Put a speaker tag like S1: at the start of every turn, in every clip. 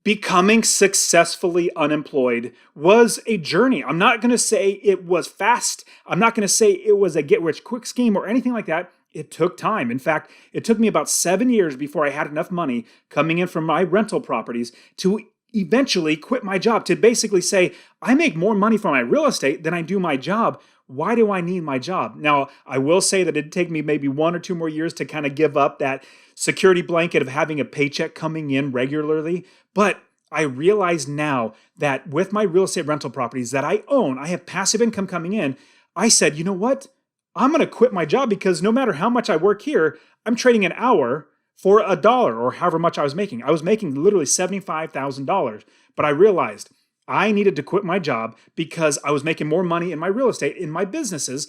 S1: Becoming successfully unemployed was a journey. I'm not going to say it was fast. I'm not going to say it was a get-rich-quick scheme or anything like that. It took time. In fact, it took me about 7 years before I had enough money coming in from my rental properties to eventually quit my job, to basically say, I make more money from my real estate than I do my job. Why do I need my job? Now, I will say that it'd take me maybe 1 or 2 more years to kind of give up that security blanket of having a paycheck coming in regularly. But I realize now that with my real estate rental properties that I own, I have passive income coming in. I said, you know what? I'm going to quit my job because no matter how much I work here, I'm trading an hour for $1 or however much I was making. I was making literally $75,000. But I realized I needed to quit my job because I was making more money in my real estate, in my businesses,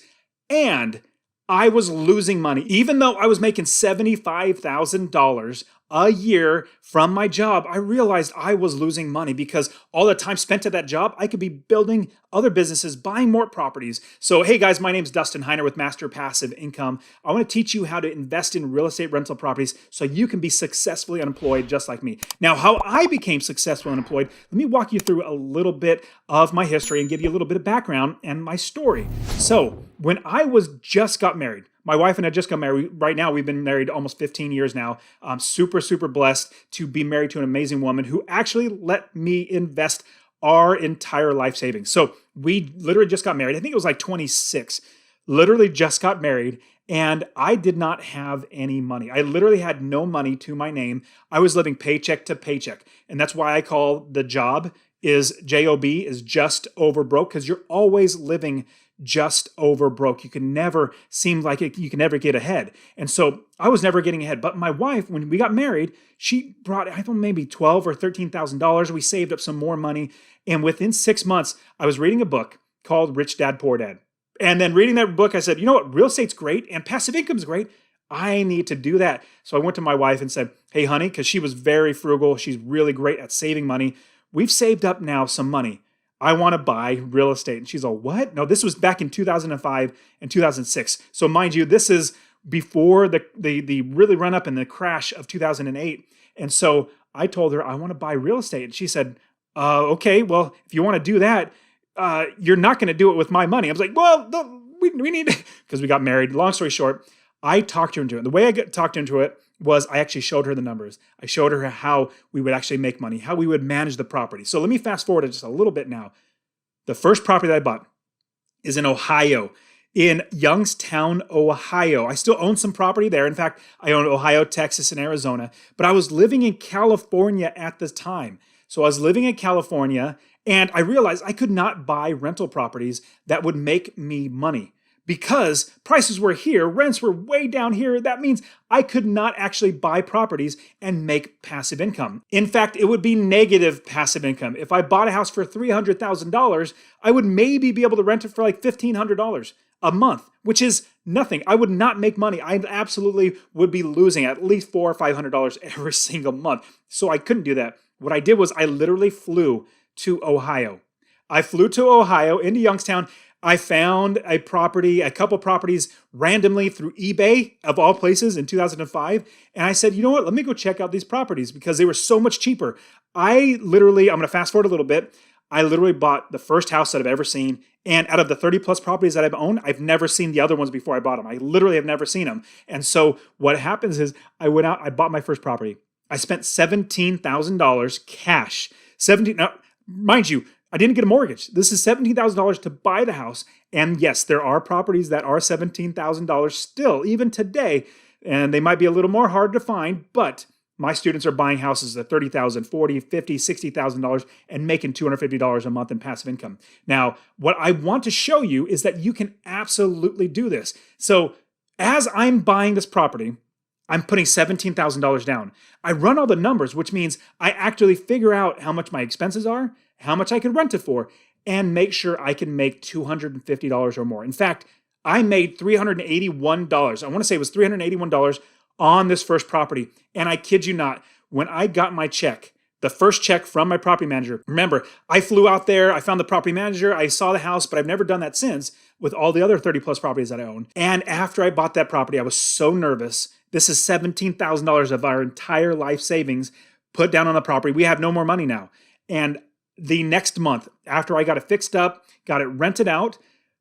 S1: and I was losing money. Even though I was making $75,000 a year from my job, I realized I was losing money because all the time spent at that job, I could be building other businesses, buying more properties. So, hey guys, my name's Dustin Heiner with Master Passive Income. I want to teach you how to invest in real estate rental properties so you can be successfully unemployed just like me. Now, how I became successfully unemployed, let me walk you through a little bit of my history and give you a little bit of background and my story. So, when I just got married, my wife and I just got married. Right now, we've been married almost 15 years now. I'm super, super blessed to be married to an amazing woman who actually let me invest our entire life savings. So we literally just got married. I think it was like 26. Literally just got married, and I did not have any money. I literally had no money to my name. I was living paycheck to paycheck. And that's why I call the job is J-O-B, is just over broke, because you're always living just over broke. You can never seem like you can never get ahead. And so I was never getting ahead. But my wife, when we got married, she brought, I thought maybe $12,000 or $13,000. We saved up some more money. And within 6 months, I was reading a book called Rich Dad, Poor Dad. And then reading that book, I said, you know what? Real estate's great and passive income's great. I need to do that. So I went to my wife and said, hey, honey, because she was very frugal. She's really great at saving money. We've saved up now some money. I want to buy real estate. And she's all, what? No, this was back in 2005 and 2006. So mind you, this is before the really run up in the crash of 2008. And so I told her, I want to buy real estate. And she said, okay, well, if you want to do that, you're not going to do it with my money. I was like, well, we need to, because we got married. Long story short, I talked her into it. The way I talked her into it was I actually showed her the numbers. I showed her how we would actually make money, how we would manage the property. So let me fast forward just a little bit now. The first property that I bought is in Ohio, in Youngstown, Ohio. I still own some property there. In fact, I own Ohio, Texas, and Arizona, but I was living in California at the time. So I was living in California, and I realized I could not buy rental properties that would make me money. Because prices were here, rents were way down here. That means I could not actually buy properties and make passive income. In fact, it would be negative passive income. If I bought a house for $300,000, I would maybe be able to rent it for like $1,500 a month, which is nothing. I would not make money. I absolutely would be losing at least $400 or $500 every single month. So I couldn't do that. What I did was I literally flew to Ohio. I flew to Ohio into Youngstown. I found a couple properties randomly through eBay, of all places, in 2005. And I said, you know what? Let me go check out these properties because they were so much cheaper. I'm going to fast forward a little bit. I literally bought the first house that I've ever seen. And out of the 30 plus properties that I've owned, I've never seen the other ones before I bought them. I literally have never seen them. And so what happens is I went out, I bought my first property. I spent $17,000 cash. Now, mind you, I didn't get a mortgage. This is $17,000 to buy the house. And yes, there are properties that are $17,000 still, even today. And they might be a little more hard to find, but my students are buying houses at $30,000, $40,000, $50,000, $60,000 and making $250 a month in passive income. Now, what I want to show you is that you can absolutely do this. So as I'm buying this property, I'm putting $17,000 down. I run all the numbers, which means I actually figure out how much my expenses are, how much I can rent it for, and make sure I can make $250 or more. In fact, I made $381. I want to say it was $381 on this first property. And I kid you not, when I got my check, the first check from my property manager, remember, I flew out there, I found the property manager, I saw the house, but I've never done that since with all the other 30 plus properties that I own. And after I bought that property, I was so nervous. This is $17,000 of our entire life savings put down on the property. We have no more money now. And the next month, after I got it fixed up, got it rented out,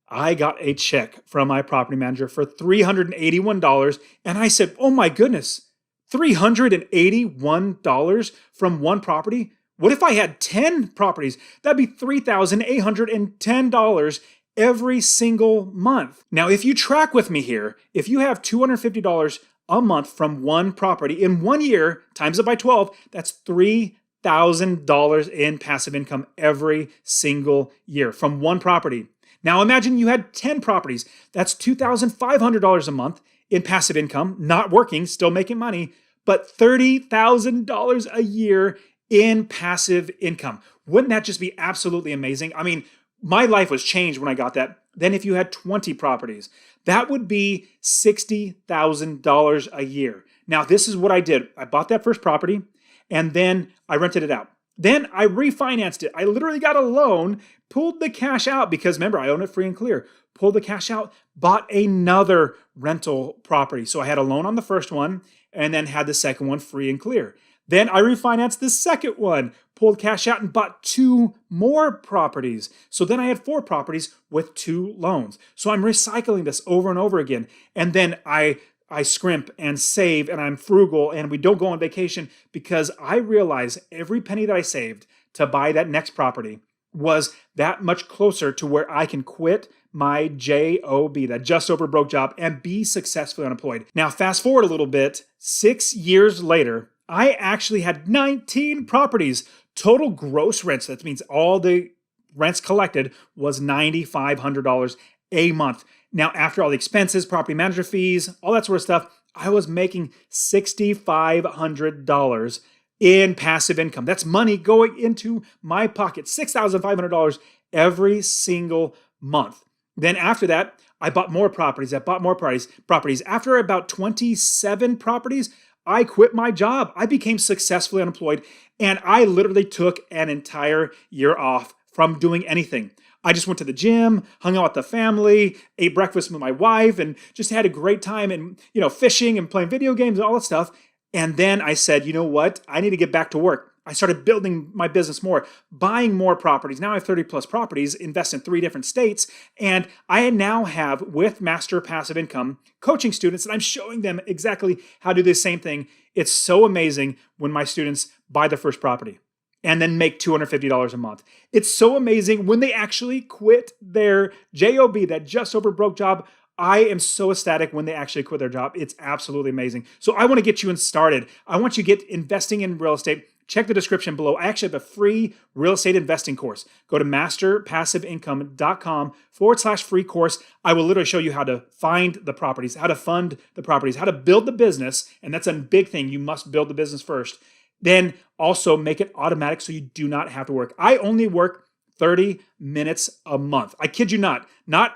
S1: I got a check from my property manager for $381. And I said, oh my goodness, $381 from one property? What if I had 10 properties? That'd be $3,810 every single month. Now, if you track with me here, if you have $250 a month from one property in 1 year, times it by 12, that's $3,000 in passive income every single year from one property. Now imagine you had 10 properties. That's $2,500 a month in passive income, not working, still making money, but $30,000 a year in passive income. Wouldn't that just be absolutely amazing? I mean, my life was changed when I got that. Then if you had 20 properties, that would be $60,000 a year. Now, this is what I did. I bought that first property and then I rented it out. Then I refinanced it. I literally got a loan, pulled the cash out because remember, I own it free and clear. Pulled the cash out, bought another rental property. So I had a loan on the first one and then had the second one free and clear. Then I refinanced the second one, pulled cash out and bought 2 more properties. So then I had 4 properties with 2 loans. So I'm recycling this over and over again. And then I scrimp and save and I'm frugal and we don't go on vacation because I realize every penny that I saved to buy that next property was that much closer to where I can quit my JOB, that just over broke job, and be successfully unemployed. Now, fast forward a little bit, 6 years later, I actually had 19 properties. Total gross rents, that means all the rents collected, was $9,500 a month. Now, after all the expenses, property manager fees, all that sort of stuff, I was making $6,500 in passive income. That's money going into my pocket, $6,500 every single month. Then after that, I bought more properties. After about 27 properties, I quit my job. I became successfully unemployed, and I literally took an entire year off from doing anything. I just went to the gym, hung out with the family, ate breakfast with my wife, and just had a great time and, fishing and playing video games and all that stuff. And then I said, you know what? I need to get back to work. I started building my business more, buying more properties. Now I have 30 plus properties, invest in 3 different states. And I now have, with Master Passive Income, coaching students, and I'm showing them exactly how to do the same thing. It's so amazing when my students buy their first property and then make $250 a month. It's so amazing when they actually quit their JOB, that just over broke job. I am so ecstatic when they actually quit their job. It's absolutely amazing. So I want to get you started. I want you to get investing in real estate. Check the description below. I actually have a free real estate investing course. Go to masterpassiveincome.com/free course. I will literally show you how to find the properties, how to fund the properties, how to build the business. And that's a big thing. You must build the business first. Then also make it automatic so you do not have to work. I only work 30 minutes a month. I kid you not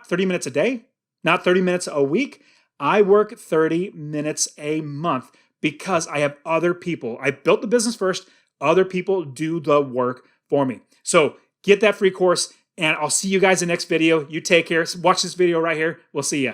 S1: 30 minutes a day, not 30 minutes a week. I work 30 minutes a month because I have other people. I built the business first. Other people do the work for me. So get that free course and I'll see you guys in the next video. You take care. Watch this video right here. We'll see ya.